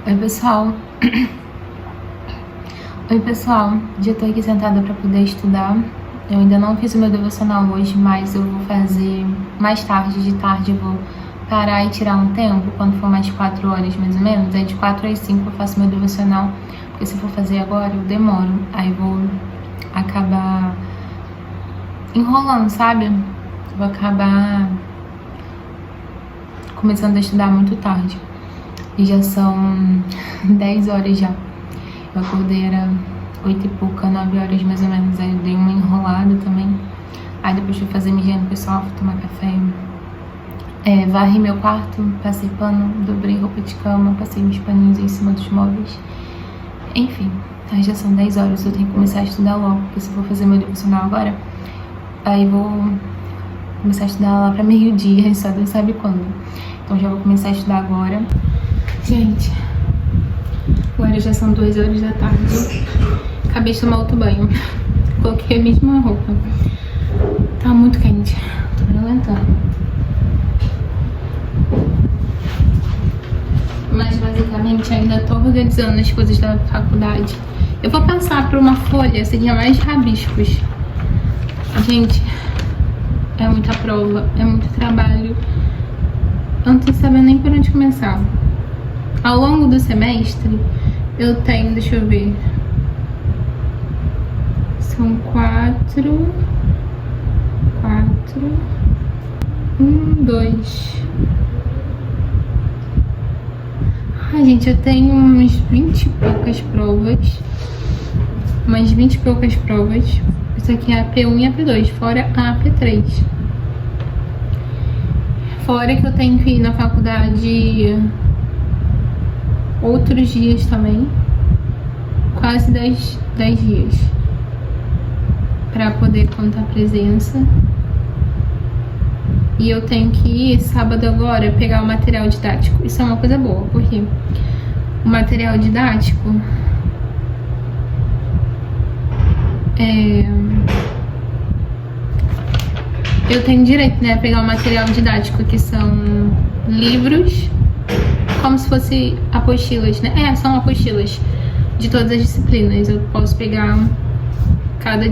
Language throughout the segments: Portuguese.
Oi pessoal, oi pessoal, já tô aqui sentada pra poder estudar. Eu ainda não fiz o meu devocional hoje, mas eu vou fazer mais tarde, de tarde eu vou parar e tirar um tempo, quando for mais de 4 horas mais ou menos, aí de 4 às 5 eu faço meu devocional, porque se eu for fazer agora eu demoro, aí vou acabar enrolando, sabe? Vou acabar começando a estudar muito tarde. E já são 10 horas já. Eu acordei, era 8 e pouca, 9 horas mais ou menos. Aí eu dei uma enrolada também. Aí depois fui fazer minha higiene pessoal, fui tomar café. Varri meu quarto, passei pano, dobrei roupa de cama, passei meus paninhos em cima dos móveis. Enfim, aí já são 10 horas, eu tenho que começar a estudar logo, porque se eu for fazer meu devocional agora, aí vou começar a estudar lá pra meio-dia, só Deus sabe quando. Então já vou começar a estudar agora. Gente, agora já são 2 horas da tarde. Acabei de tomar outro banho. Coloquei a mesma roupa. Tá muito quente. Tô não aguentando. Mas basicamente ainda tô organizando as coisas da faculdade. Eu vou passar por uma folha, seria mais rabiscos. Gente, é muita prova, é muito trabalho. Eu não tô sabendo nem por onde começar. Ao longo do semestre, eu tenho, deixa eu ver, são 4, 1, 2. Ai, gente, eu tenho umas 20 e poucas provas. Isso aqui é a AP1 e a AP2, fora a AP3. Fora que eu tenho que ir na faculdade outros dias também, quase 10 dias, pra poder contar presença. E eu tenho que ir sábado agora pegar o material didático. Isso é uma coisa boa, porque o material didático eu tenho direito, né, a pegar o material didático, que são livros, como se fosse apostilas, né? São apostilas de todas as disciplinas. Eu posso pegar cada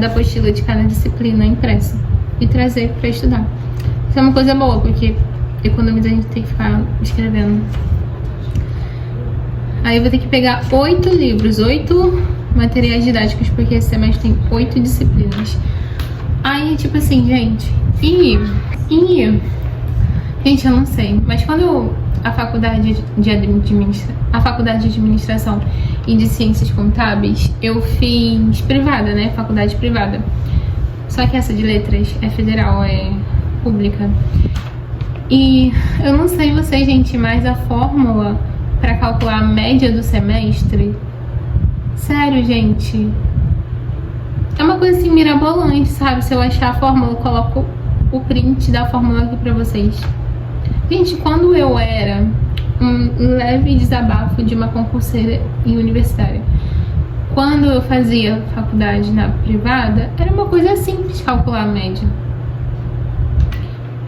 apostila de cada disciplina impressa e trazer para estudar. Isso é uma coisa boa, porque economiza, a gente tem que ficar escrevendo. Aí eu vou ter que pegar 8 livros, 8 materiais didáticos, porque esse semestre tem 8 disciplinas. Aí, tipo assim, gente, gente, eu não sei, mas quando a faculdade de administração e de ciências contábeis, eu fiz privada, né, faculdade privada. Só que essa de letras é federal, é pública. E eu não sei vocês, gente, mas a fórmula para calcular a média do semestre, sério, gente, é uma coisa assim mirabolante, sabe? Se eu achar a fórmula, eu coloco o print da fórmula aqui pra vocês. Gente, quando eu era um leve desabafo de uma concurseira em universitária, quando eu fazia faculdade na privada, era uma coisa simples calcular a média.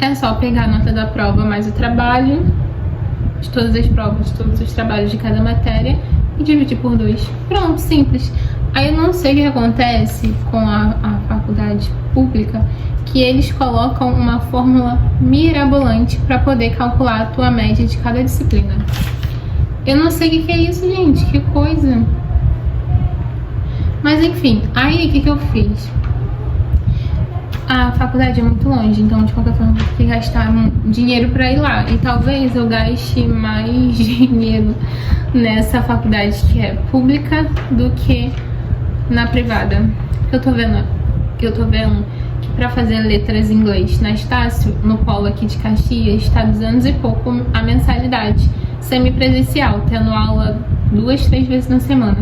É só pegar a nota da prova mais o trabalho de todas as provas, todos os trabalhos de cada matéria e dividir por 2. Pronto, simples. Aí eu não sei o que acontece com a faculdade pública, que eles colocam uma fórmula mirabolante para poder calcular a tua média de cada disciplina. Eu não sei o que é isso, gente, que coisa. Mas enfim, aí o que eu fiz? A faculdade é muito longe, então de qualquer forma eu vou ter que gastar dinheiro para ir lá. E talvez eu gaste mais dinheiro nessa faculdade que é pública do que na privada. Eu tô vendo que pra fazer letras em inglês na Estácio, no polo aqui de Caxias, tá 200 e pouco a mensalidade, semipresencial, tendo aula 2, 3 vezes na semana,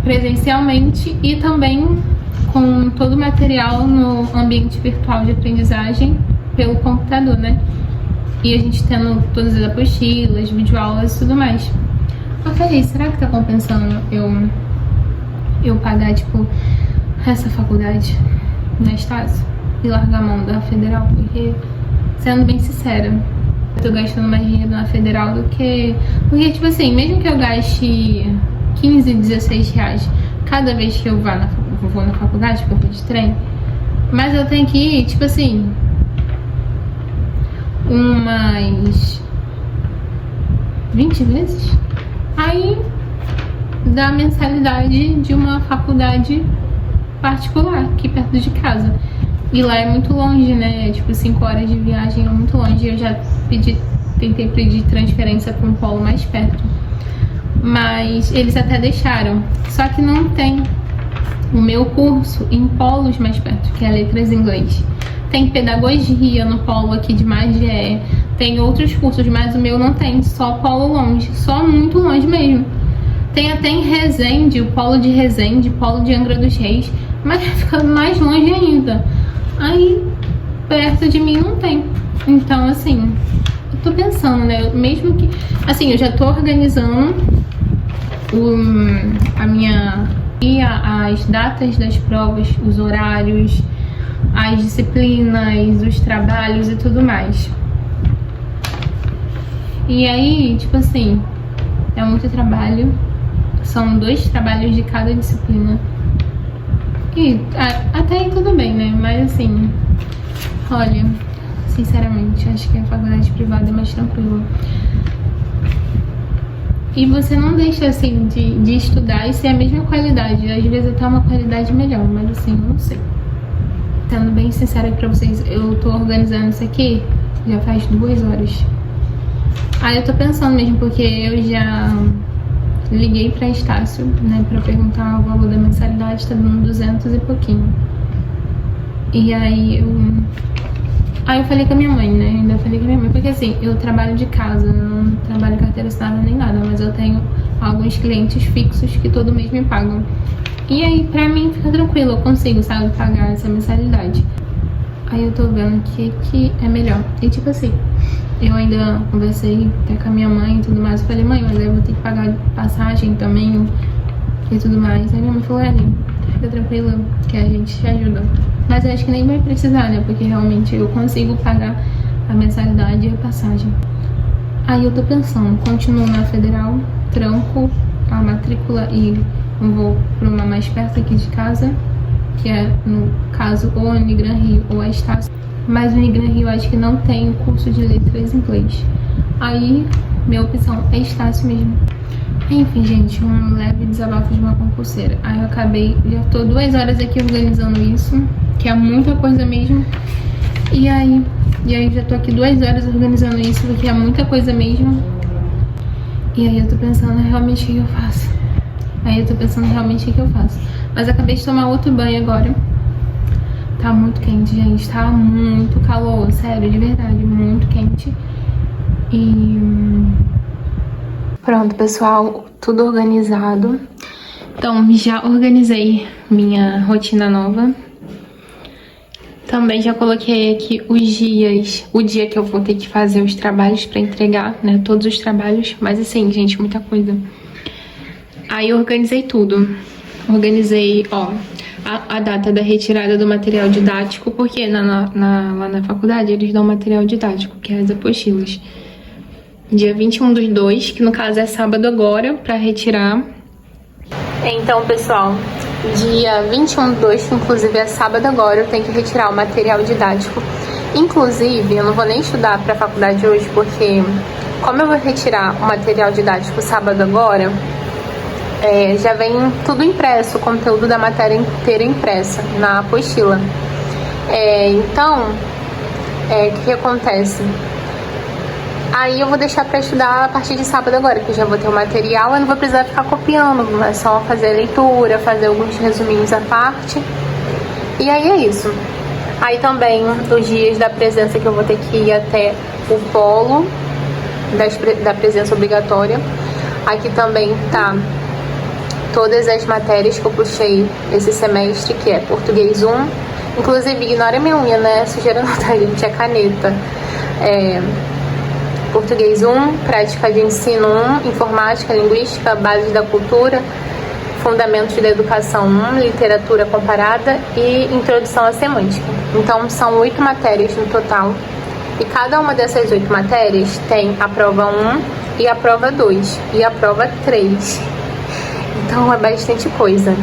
presencialmente, e também com todo o material no ambiente virtual de aprendizagem pelo computador, né? E a gente tendo todas as apostilas, videoaulas e tudo mais. Eu falei, será que tá compensando eu pagar, tipo, essa faculdade na Estácio e largar a mão da federal? Porque, sendo bem sincera, eu tô gastando mais dinheiro na federal do que... Porque, tipo assim, mesmo que eu gaste 15, 16 reais cada vez que eu vou na faculdade, porque eu vou de trem, mas eu tenho que ir, tipo assim, umas 20 vezes. Aí dá a mensalidade de uma faculdade particular aqui perto de casa. E lá é muito longe, né? Tipo, 5 horas de viagem é muito longe. Eu já tentei pedir transferência para um polo mais perto, mas eles até deixaram. Só que não tem o meu curso em polos mais perto, que é letras em inglês. Tem pedagogia no polo aqui de Magé, tem outros cursos, mas o meu não tem, só polo longe, só muito longe mesmo. Tem até em Resende, o polo de Resende, polo de Angra dos Reis, mas fica mais longe ainda. Aí, perto de mim não tem. Então, assim, eu tô pensando, né, mesmo que... Assim, eu já tô organizando as datas das provas, os horários, as disciplinas, os trabalhos e tudo mais. E aí, tipo assim, é muito trabalho. São 2 trabalhos de cada disciplina. E até aí tudo bem, né? Mas assim, olha, sinceramente, acho que a faculdade privada é mais tranquila. E você não deixa, assim, de estudar e ser a mesma qualidade. Às vezes até uma qualidade melhor, mas assim, não sei. Sendo bem sincera aqui pra vocês, eu tô organizando isso aqui já faz 2 horas. Aí eu tô pensando mesmo, porque eu já liguei pra Estácio, né, pra perguntar o valor da mensalidade, tá dando 200 e pouquinho. E aí eu falei com a minha mãe, né, ainda falei com a minha mãe, porque assim, eu trabalho de casa, não trabalho carteira assinada nem nada, mas eu tenho alguns clientes fixos que todo mês me pagam. E aí, pra mim, fica tranquilo, eu consigo, sabe, pagar essa mensalidade. Aí eu tô vendo que é melhor. E tipo assim, eu ainda conversei até com a minha mãe e tudo mais. Eu falei, mãe, mas eu vou ter que pagar passagem também e tudo mais. Aí minha mãe falou, fica tranquila que a gente te ajuda. Mas eu acho que nem vai precisar, né? Porque realmente eu consigo pagar a mensalidade e a passagem. Aí eu tô pensando, continuo na federal, tranco a matrícula e vou pra uma mais perto aqui de casa, que é, no caso, ou a Unigran Rio ou a Estácio. Mas o Unigran Rio eu acho que não tem curso de letras em inglês. Aí, minha opção é Estácio mesmo. Enfim, gente, um leve desabafo de uma concurseira. Aí eu acabei, já tô 2 horas aqui organizando isso, que é muita coisa mesmo. E aí já tô aqui 2 horas organizando isso, porque é muita coisa mesmo. E aí eu tô pensando realmente o que eu faço. Mas acabei de tomar outro banho agora. Tá muito quente, gente. Tá muito calor, sério, de verdade, muito quente. E pronto, pessoal, tudo organizado. Então, já organizei minha rotina nova. Também já coloquei aqui os dias, o dia que eu vou ter que fazer os trabalhos pra entregar, né, todos os trabalhos. Mas assim, gente, muita coisa. Aí eu organizei tudo. Organizei, ó, a data da retirada do material didático, porque lá na faculdade eles dão material didático, que é as apostilas. Dia 21/2, que no caso é sábado agora, pra retirar. Então, pessoal, dia 21/2, que inclusive é sábado agora, eu tenho que retirar o material didático. Inclusive, eu não vou nem estudar pra faculdade hoje, porque como eu vou retirar o material didático sábado agora, já vem tudo impresso, o conteúdo da matéria inteira impressa na apostila. Então, o que acontece? Aí eu vou deixar pra estudar a partir de sábado agora, que eu já vou ter o material, eu não vou precisar ficar copiando, é só fazer a leitura, fazer alguns resuminhos à parte. E aí é isso. Aí também os dias da presença, que eu vou ter que ir até o polo da presença obrigatória. Aqui também tá todas as matérias que eu puxei esse semestre, que é Português 1. Inclusive, ignora minha unha, né? Sujeira não tá, gente, é caneta. Português 1, Prática de Ensino 1, Informática, Linguística, Bases da Cultura, Fundamentos da Educação 1, Literatura Comparada e Introdução à Semântica. Então, são 8 matérias no total. E cada uma dessas 8 matérias tem a prova 1 e a prova 2 e a prova 3. Então é bastante coisa.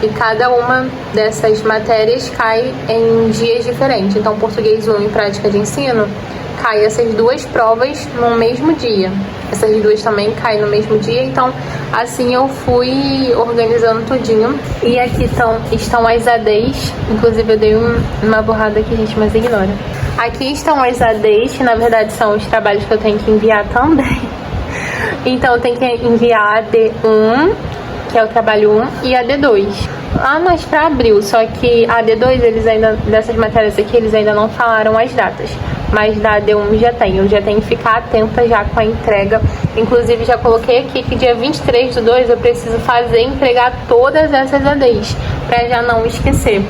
E cada uma dessas matérias cai em dias diferentes. Então, português 1 em prática de ensino, cai essas 2 provas no mesmo dia. Essas 2 também caem no mesmo dia. Então, assim eu fui organizando tudinho. E aqui estão as ADs. Inclusive, eu dei uma borrada aqui, gente, mas ignora. Aqui estão as ADs, que na verdade são os trabalhos que eu tenho que enviar também. Então, eu tenho que enviar a AD1, que é o trabalho 1, e a D2. Mas para abril, só que a D2, dessas matérias aqui, eles ainda não falaram as datas. Mas da D1 já tem. Eu já tenho que ficar atenta já com a entrega. Inclusive, já coloquei aqui que dia 23/2 eu preciso fazer e entregar todas essas ADs, para já não esquecer.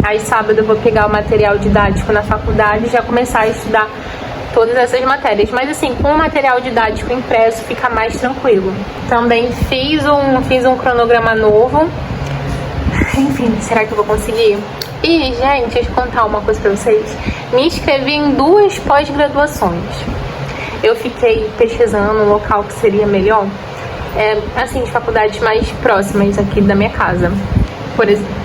Aí, sábado, eu vou pegar o material didático na faculdade e já começar a estudar todas essas matérias. Mas assim, com o material didático impresso fica mais tranquilo. Também fiz um cronograma novo. Enfim, será que eu vou conseguir? E, gente, deixa eu contar uma coisa pra vocês. Me inscrevi em 2 pós-graduações. Eu fiquei pesquisando um local que seria melhor, assim, de faculdades mais próximas aqui da minha casa. Por exemplo,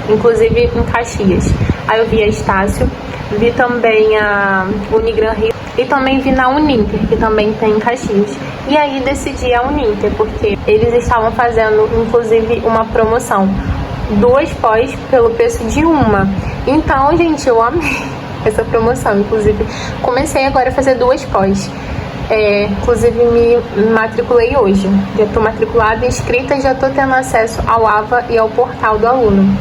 inclusive em Caxias. Aí eu vi a Estácio, vi também a Unigran Rio e também vi na Uninter, que também tem em Caxias. E aí decidi a Uninter, porque eles estavam fazendo, inclusive, uma promoção. 2 pós pelo preço de uma. Então, gente, eu amei essa promoção. Inclusive, comecei agora a fazer 2 pós. Inclusive, me matriculei hoje. Já estou matriculada, inscrita, já estou tendo acesso ao AVA e ao portal do aluno,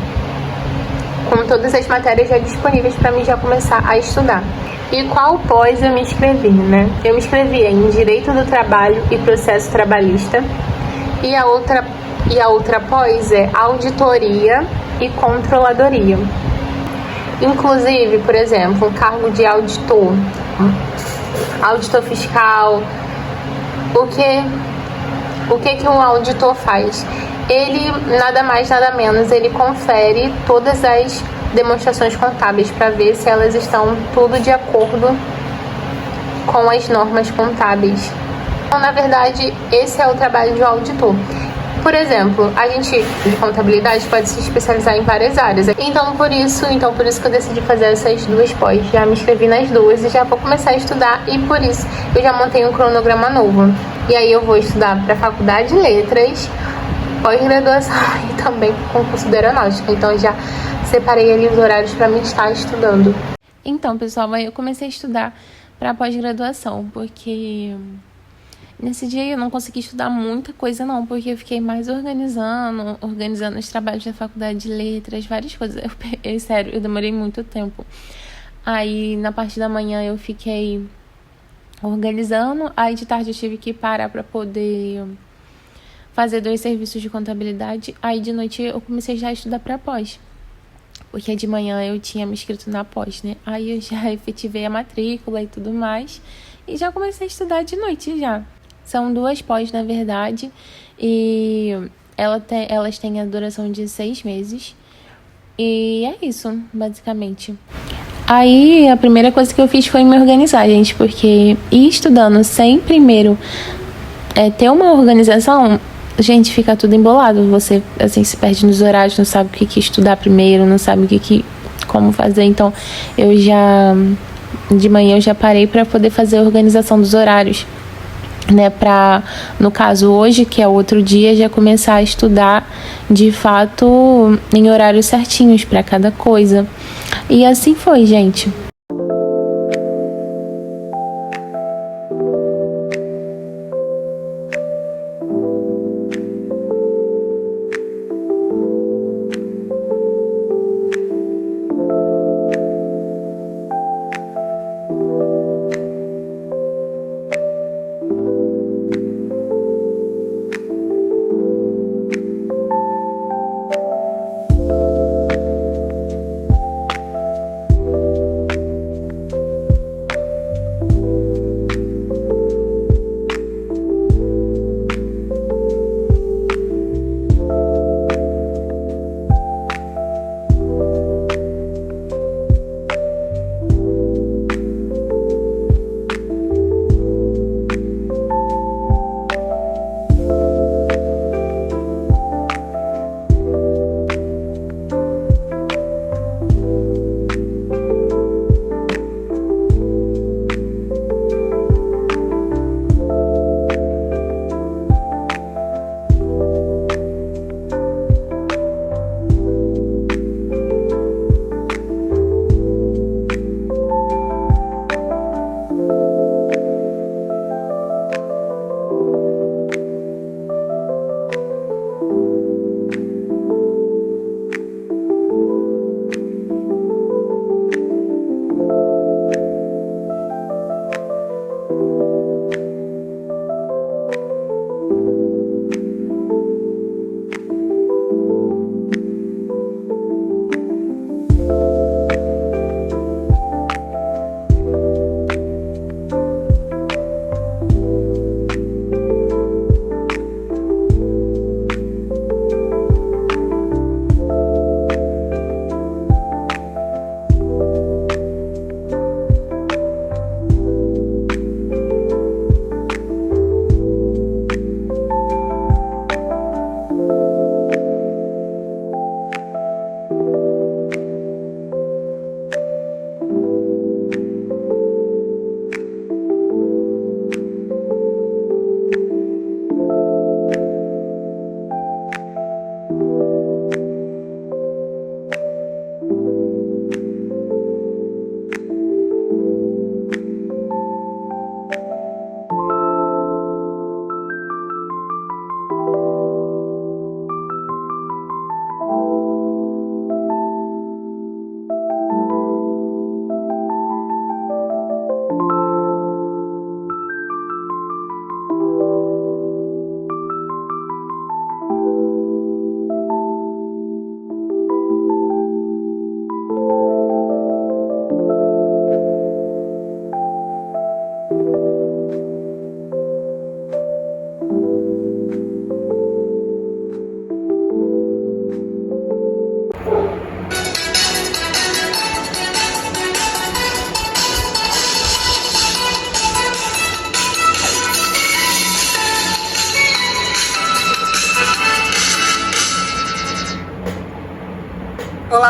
com todas as matérias já disponíveis para mim já começar a estudar. E qual pós eu me inscrevi, né? Eu me inscrevi em Direito do Trabalho e Processo Trabalhista. E a outra pós é Auditoria e Controladoria. Inclusive, por exemplo, um cargo de auditor fiscal. O que um auditor faz? Ele, nada mais, nada menos, ele confere todas as demonstrações contábeis para ver se elas estão tudo de acordo com as normas contábeis. Então, na verdade, esse é o trabalho de um auditor. Por exemplo, a gente de contabilidade pode se especializar em várias áreas. Então por isso que eu decidi fazer essas 2 pós. Já me inscrevi nas 2 e já vou começar a estudar. E por isso eu já montei um cronograma novo. E aí eu vou estudar para Faculdade de Letras, pós-graduação e também concurso da Aeronáutica. Então já separei ali os horários para mim estar estudando. Então, pessoal, aí eu comecei a estudar para pós-graduação, porque nesse dia eu não consegui estudar muita coisa não, porque eu fiquei mais organizando os trabalhos da Faculdade de Letras, várias coisas. Sério, eu demorei muito tempo. Aí, na parte da manhã, eu fiquei organizando. Aí, de tarde, eu tive que parar para poder fazer 2 serviços de contabilidade. Aí, de noite, eu comecei já a estudar para pós, porque de manhã eu tinha me inscrito na pós, né? Aí, eu já efetivei a matrícula e tudo mais. E já comecei a estudar de noite já. São 2 pós, na verdade, e elas têm a duração de 6 meses. E é isso, basicamente. Aí, a primeira coisa que eu fiz foi me organizar, gente, porque ir estudando sem primeiro ter uma organização, gente, fica tudo embolado. Você, assim, se perde nos horários, não sabe o que estudar primeiro, não sabe como fazer. Então, de manhã eu já parei para poder fazer a organização dos horários, né, para, no caso hoje, que é o outro dia, já começar a estudar de fato em horários certinhos para cada coisa. E assim foi, gente.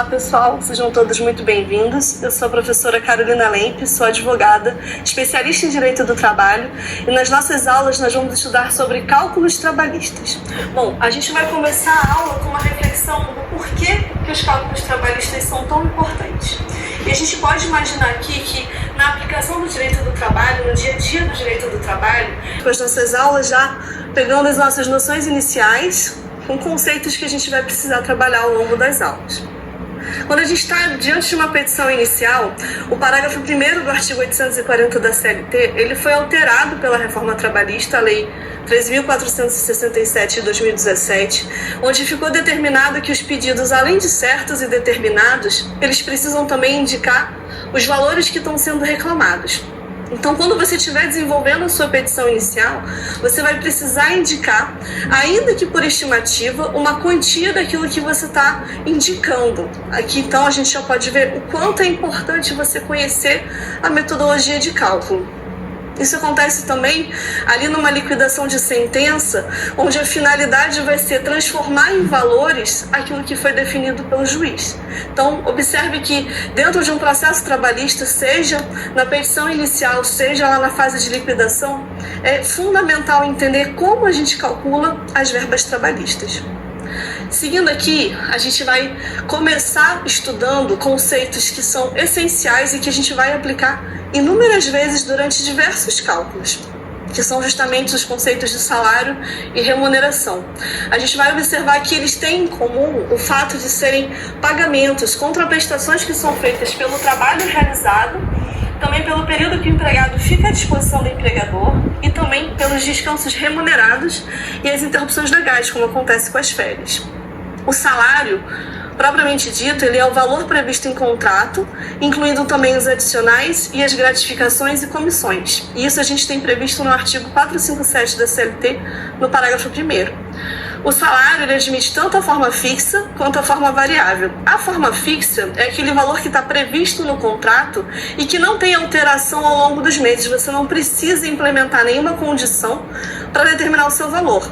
Olá pessoal, sejam todos muito bem-vindos. Eu sou a professora Carolina Lempe, sou advogada, especialista em Direito do Trabalho e nas nossas aulas nós vamos estudar sobre cálculos trabalhistas. Bom, a gente vai começar a aula com uma reflexão do porquê que os cálculos trabalhistas são tão importantes. E a gente pode imaginar aqui que na aplicação do direito do trabalho, no dia a dia do direito do trabalho, com as nossas aulas já pegando as nossas noções iniciais, com conceitos que a gente vai precisar trabalhar ao longo das aulas. Quando a gente está diante de uma petição inicial, o parágrafo 1º do artigo 840 da CLT, ele foi alterado pela reforma trabalhista, a Lei 13.467 de 2017, onde ficou determinado que os pedidos, além de certos e determinados, eles precisam também indicar os valores que estão sendo reclamados. Então, quando você estiver desenvolvendo a sua petição inicial, você vai precisar indicar, ainda que por estimativa, uma quantia daquilo que você está indicando. Aqui, então, a gente já pode ver o quanto é importante você conhecer a metodologia de cálculo. Isso acontece também ali numa liquidação de sentença, onde a finalidade vai ser transformar em valores aquilo que foi definido pelo juiz. Então, observe que dentro de um processo trabalhista, seja na petição inicial, seja lá na fase de liquidação, é fundamental entender como a gente calcula as verbas trabalhistas. Seguindo aqui, a gente vai começar estudando conceitos que são essenciais e que a gente vai aplicar inúmeras vezes durante diversos cálculos, que são justamente os conceitos de salário e remuneração. A gente vai observar que eles têm em comum o fato de serem pagamentos, contraprestações que são feitas pelo trabalho realizado, também pelo período que o empregado fica à disposição do empregador e também pelos descansos remunerados e as interrupções legais, como acontece com as férias. O salário, propriamente dito, ele é o valor previsto em contrato, incluindo também os adicionais e as gratificações e comissões. E isso a gente tem previsto no artigo 457 da CLT, no parágrafo 1º. O salário ele admite tanto a forma fixa quanto a forma variável. A forma fixa é aquele valor que está previsto no contrato e que não tem alteração ao longo dos meses. Você não precisa implementar nenhuma condição para determinar o seu valor.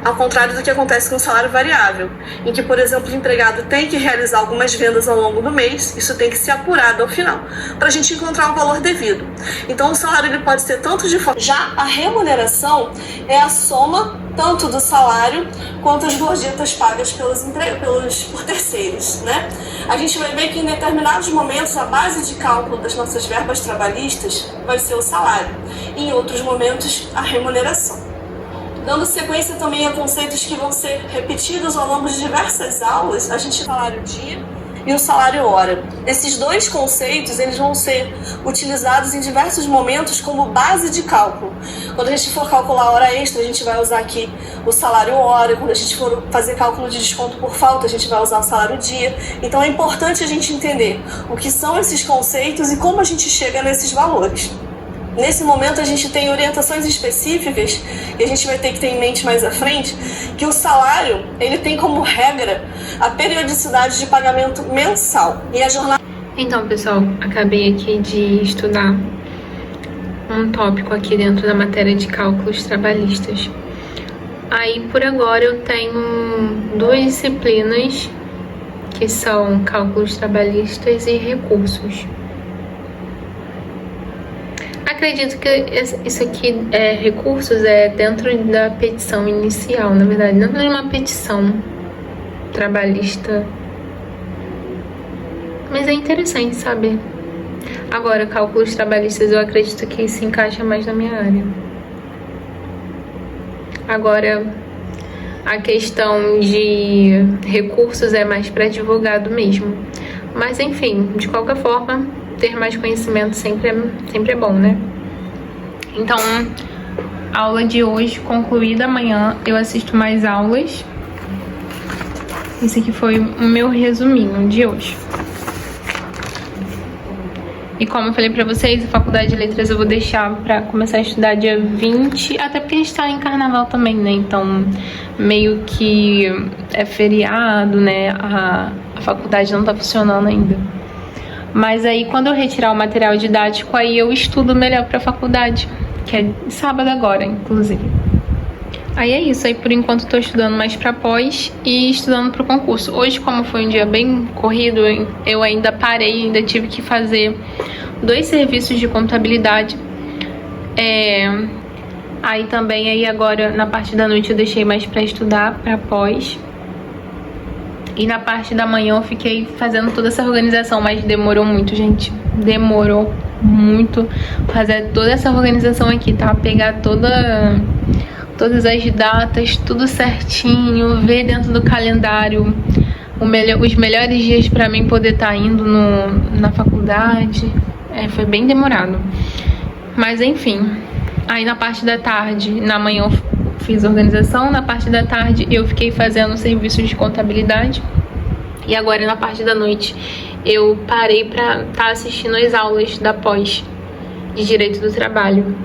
Ao contrário do que acontece com o salário variável, em que, por exemplo, o empregado tem que realizar algumas vendas ao longo do mês, isso tem que ser apurado ao final, para a gente encontrar o valor devido. Então, o salário ele pode ser tanto de forma... Já a remuneração é a soma tanto do salário quanto as gorjetas pagas por terceiros, né? A gente vai ver que em determinados momentos a base de cálculo das nossas verbas trabalhistas vai ser o salário, e em outros momentos a remuneração. Dando sequência também a conceitos que vão ser repetidos ao longo de diversas aulas, a gente tem o salário dia e o salário hora. Esses dois conceitos eles vão ser utilizados em diversos momentos como base de cálculo. Quando a gente for calcular a hora extra, a gente vai usar aqui o salário hora. Quando a gente for fazer cálculo de desconto por falta, a gente vai usar o salário dia. Então é importante a gente entender o que são esses conceitos e como a gente chega nesses valores. Nesse momento a gente tem orientações específicas e a gente vai ter que ter em mente mais à frente que o salário ele tem como regra a periodicidade de pagamento mensal e a jornada... Então, pessoal, acabei aqui de estudar um tópico aqui dentro da matéria de cálculos trabalhistas. Aí, por agora, eu tenho duas disciplinas que são cálculos trabalhistas e recursos. Acredito que isso aqui recursos dentro da petição inicial, na verdade, não é uma petição trabalhista, mas é interessante saber. Agora, cálculos trabalhistas eu acredito que se encaixa mais na minha área. Agora, a questão de recursos é mais para advogado mesmo. Mas enfim, de qualquer forma, ter mais conhecimento sempre é bom, né? Então, a aula de hoje concluída. Amanhã eu assisto mais aulas. Esse aqui foi o meu resuminho de hoje. E como eu falei pra vocês, a Faculdade de Letras eu vou deixar pra começar a estudar dia 20, até porque a gente tá em carnaval também, né? Então, meio que é feriado, né? A faculdade não tá funcionando ainda. Mas aí, quando eu retirar o material didático, aí eu estudo melhor pra faculdade, que é sábado agora, inclusive. Aí é isso, aí por enquanto tô estudando mais pra pós e estudando pro concurso. Hoje, como foi um dia bem corrido, eu ainda parei, ainda tive que fazer 2 serviços de contabilidade. Aí também, aí agora na parte da noite eu deixei mais pra estudar pra pós. E na parte da manhã eu fiquei fazendo toda essa organização, mas demorou muito, gente. Demorou muito fazer toda essa organização aqui, tá? Pegar todas as datas, tudo certinho, ver dentro do calendário os melhores dias pra mim poder estar indo na faculdade. Foi bem demorado. Mas enfim, aí na parte da tarde, na manhã eu fiz organização, na parte da tarde eu fiquei fazendo serviço de contabilidade. E agora na parte da noite eu parei pra estar assistindo as aulas da pós de Direito do Trabalho.